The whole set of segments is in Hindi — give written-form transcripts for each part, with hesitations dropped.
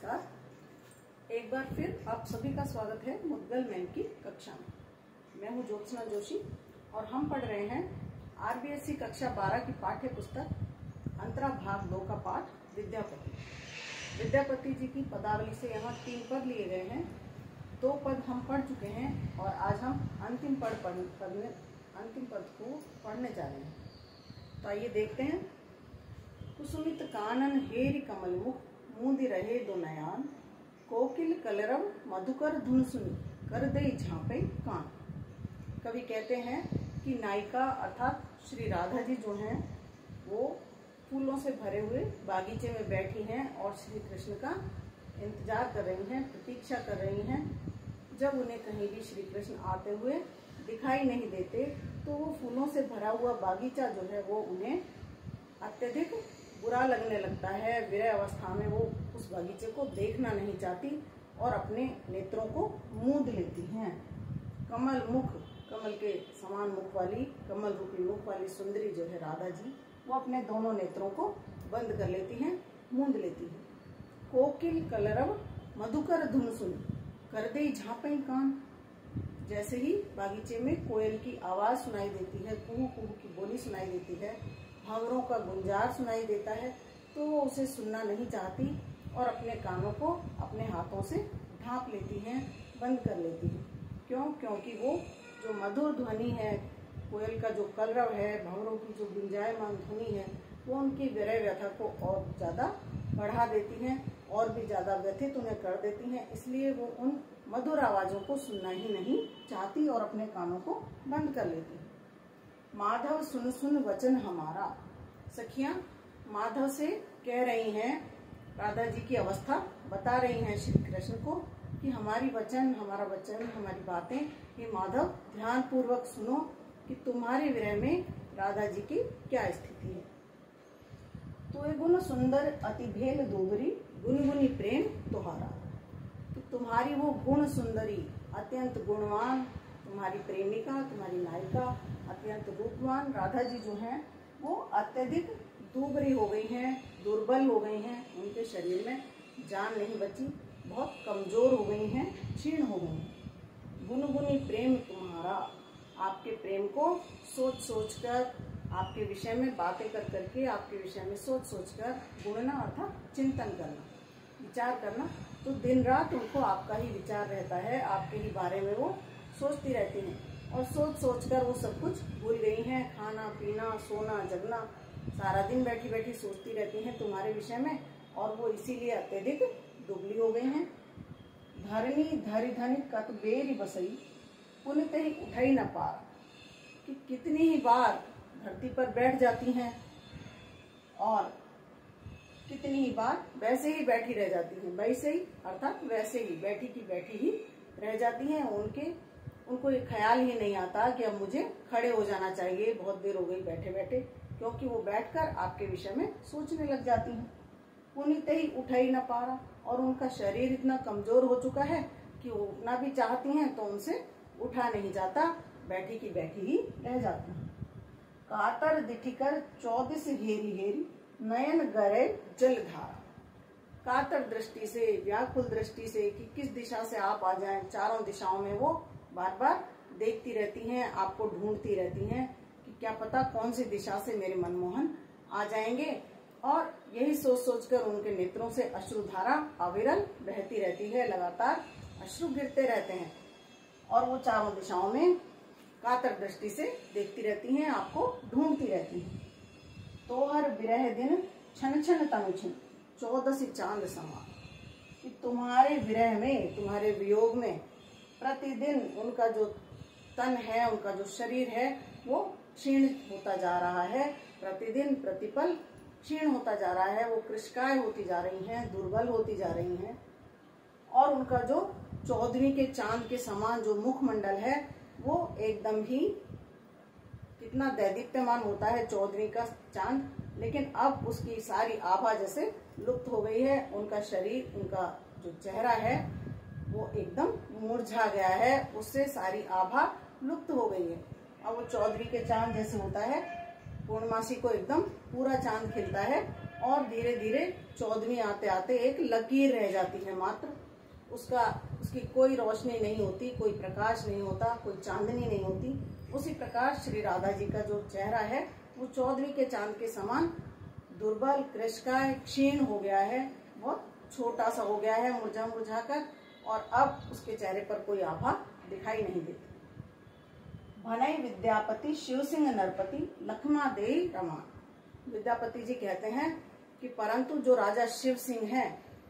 नमस्कार। एक बार फिर आप सभी का स्वागत है मुद्गल मैम की कक्षा में। मैं हूँ ज्योत्सना जोशी और हम पढ़ रहे हैं आरबीएससी कक्षा 12 की पाठ्य पुस्तक अंतरा भाग 2 का पाठ विद्यापति। विद्यापति जी की पदावली से यहाँ 3 पद लिए गए हैं। 2 पद हम पढ़ चुके हैं और आज हम अंतिम पद को पढ़ने जा रहे हैं। तो आइए देखते हैं। कुसुमित कानन हेरि कमल मुख, मूंदि रहे दो नयान, कोकिल कलरव मधुकर धुन सुनी, कर दे झांपे कान। कवि कहते हैं कि नायिका अर्थात श्री राधा जी जो हैं वो फूलों से भरे हुए बागीचे में बैठी हैं और श्री कृष्ण का इंतजार कर रही हैं, प्रतीक्षा कर रही हैं। जब उन्हें कहीं भी श्री कृष्ण आते हुए दिखाई नहीं देते तो वो फूलों से भरा हुआ बागीचा जो है वो उन्हें अत्यधिक बुरा लगने लगता है। विरह अवस्था में वो उस बागीचे को देखना नहीं चाहती और अपने नेत्रों को मूंद लेती हैं। कमल मुख, कमल के समान मुख वाली, कमल रूपी मुख वाली सुंदरी जो है राधा जी, वो अपने दोनों नेत्रों को बंद कर लेती हैं, मूंद लेती हैं। कोकिल कलरव मधुकर धुन सुनी, कर दे झांपे कान। जैसे ही बागीचे में कोयल की आवाज सुनाई देती है, कुहू कुहू की बोली सुनाई देती है, भंवरों का गुंजार सुनाई देता है, तो वो उसे सुनना नहीं चाहती और अपने कानों को अपने हाथों से ढांप लेती हैं, बंद कर लेती हैं। क्यों? क्योंकि वो जो मधुर ध्वनि है, कोयल का जो कलरव है, भंवरों की जो गुंजायमान ध्वनि है, वो उनकी विरह व्यथा को और ज़्यादा बढ़ा देती हैं और भी ज़्यादा व्यथित उन्हें कर देती हैं। इसलिए वो उन मधुर आवाज़ों को सुनना ही नहीं चाहती और अपने कानों को बंद कर लेती है। माधव सुन सुन वचन हमारा, सखियां माधव से कह रही हैं, राधा जी की अवस्था बता रही हैं श्री कृष्ण को कि हमारा वचन, हमारी बातें ये माधव ध्यान पूर्वक सुनो कि तुम्हारे विरह में राधा जी की क्या स्थिति है। तो गुण सुंदर अति भेल दोबरी, गुनगुनी प्रेम तुहारा। तो तुम्हारी वो गुण सुंदरी, अत्यंत गुणवान तुम्हारी प्रेमिका, तुम्हारी नायिका, अत्यंत रूपवान राधा जी जो हैं वो अत्यधिक दुबरी हो गई हैं, दुर्बल हो गई हैं। उनके शरीर में जान नहीं बची, बहुत कमजोर हो गई हैं, क्षीण हो गई हैं। गुनगुनी प्रेम तुम्हारा, आपके प्रेम को सोच सोच कर, आपके विषय में बातें कर करके, आपके विषय में सोच सोच कर, गुणना अर्थात चिंतन करना, विचार करना। तो दिन रात उनको आपका ही विचार रहता है, आपके ही बारे में वो सोचती रहती हैं और सोच सोच कर वो सब कुछ भूल गई हैं। खाना पीना, सोना जगना, सारा दिन बैठी बैठी सोचती रहती हैं तुम्हारे विषय में और वो इसीलिए अत्यधिक दुबली हो गई हैं। धरनी धरि धनि कत बेरी बसई, पुनित ही उठाई न पार। कि कितनी ही बार धरती पर बैठ जाती हैं और कितनी ही बार वैसे ही बैठी रह जाती हैं। वैसे ही अर्थात वैसे ही बैठी की बैठी ही रह जाती हैं। उनको ये ख्याल ही नहीं आता कि अब मुझे खड़े हो जाना चाहिए, बहुत देर हो गई बैठे बैठे, क्योंकि वो बैठकर आपके विषय में सोचने लग जाती हैं। पुनित ही उठाई न पारा, और उनका शरीर इतना कमजोर हो चुका है कि वो उठना भी चाहती हैं तो उनसे उठा नहीं जाता, बैठी की बैठी ही रह जाती हैं। कातर दिठिकर 24 हेरी हेरी, नयन गरे जलधारा। कातर दृष्टि से, व्याकुल दृष्टि से कि किस दिशा से आप आ जाएं, चारों दिशाओं में वो बार बार देखती रहती हैं, आपको ढूंढती रहती हैं कि क्या पता कौन सी दिशा से मेरे मनमोहन आ जाएंगे। और यही सोच सोचकर उनके नेत्रों से अश्रुधारा अविरल बहती रहती है, लगातार अश्रु गिरते रहते हैं और वो चारों दिशाओं में कातर दृष्टि से देखती रहती हैं, आपको ढूंढती रहती हैं। तोहर विरह दिन छन छन तनु छिन, 14 चांद समा। कि तुम्हारे विरह में, तुम्हारे वियोग में प्रतिदिन उनका जो तन है, उनका जो शरीर है वो क्षीण होता जा रहा है। प्रतिदिन प्रतिपल क्षीण होता जा रहा है, वो कृशकाय होती जा रही हैं, दुर्बल होती जा रही हैं। और उनका जो 14वीं के चांद के समान जो मुखमंडल है वो एकदम ही कितना दैदीप्यमान होता है 14वीं का चांद, लेकिन अब उसकी सारी आभा जैसे लुप्त हो गई है। उनका शरीर, उनका जो चेहरा है वो एकदम मुरझा गया है, उससे सारी आभा लुप्त हो गई है। अब वो 14वीं के चांद जैसे होता है, पूर्णमासी को एकदम पूरा चांद खिलता है और धीरे धीरे 14वीं आते आते एक लकीर रह जाती है मात्र। उसकी कोई रोशनी नहीं होती, कोई प्रकाश नहीं होता, कोई चांदनी नहीं होती। उसी प्रकार श्री राधा जी का जो चेहरा है वो 14वीं के चांद के समान दुर्बल, कृशकाय, क्षीण हो गया है, बहुत छोटा सा हो गया है, मुरझा मुरझा कर, और अब उसके चेहरे पर कोई आभा दिखाई नहीं देती। भनई विद्यापति शिव सिंह नरपति लखमा देई रमा। विद्यापति जी कहते हैं कि परंतु जो राजा शिव सिंह हैं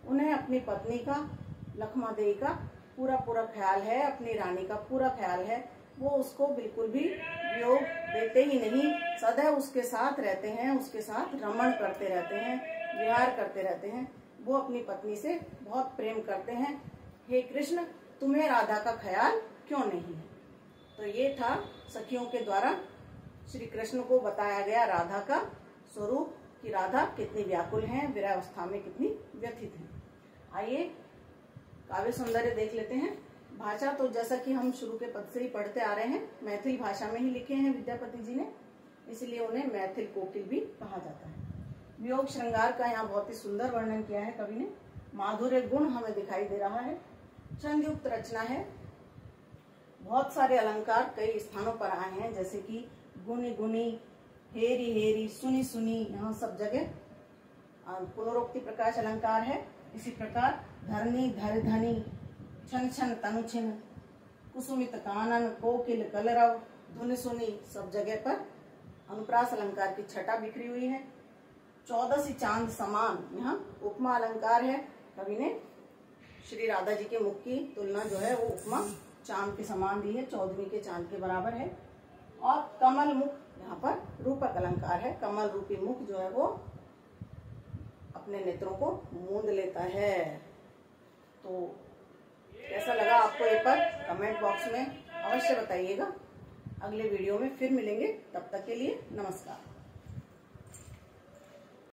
उन्हें अपनी पत्नी का, लखमा देई का पूरा पूरा ख्याल है, अपनी रानी का पूरा ख्याल है। वो उसको बिल्कुल भी वियोग देते ही नहीं, सदैव उसके साथ रहते हैं, उसके साथ रमण करते रहते हैं, विहार करते रहते हैं। वो अपनी पत्नी से बहुत प्रेम करते हैं। हे कृष्ण, तुम्हें राधा का ख्याल क्यों नहीं है? तो ये था सखियों के द्वारा श्री कृष्ण को बताया गया राधा का स्वरूप, कि राधा कितनी व्याकुल हैं, विरहावस्था में कितनी व्यथित हैं। आइए काव्य सौंदर्य देख लेते हैं। भाषा तो जैसा कि हम शुरू के पद से ही पढ़ते आ रहे हैं, मैथिल भाषा में ही लिखे हैं विद्यापति जी ने, इसलिए उन्हें मैथिल कोकिल भी कहा जाता है। वियोग श्रृंगार का यहाँ बहुत ही सुंदर वर्णन किया है कवि ने। माधुर्य गुण हमें दिखाई दे रहा है। छंदयुक्त रचना है। बहुत सारे अलंकार कई स्थानों पर आए हैं, जैसे कि गुनी गुनी, हेरी हेरी, सुनी सुनी, यहाँ सब जगह पुनरोक्ति प्रकाश अलंकार है। इसी प्रकार धरनी, धर धनी, छन छन तनु छिन, कुसुमित कानन, कोकिल कलरव, धुन सुनी, सब जगह पर अनुप्रास अलंकार की छटा बिखरी हुई है। 14 चांद समान, यहाँ उपमा अलंकार है। कवि ने श्री राधा जी के मुख की तुलना जो है वो उपमा चांद के समान दी है, 14वीं के चांद के बराबर है। और कमल मुख, यहाँ पर रूपक अलंकार है। कमल रूपी मुख जो है वो अपने नेत्रों को मूंद लेता है। तो कैसा लगा आपको ये पद? कमेंट बॉक्स में अवश्य बताइएगा। अगले वीडियो में फिर मिलेंगे, तब तक के लिए नमस्कार।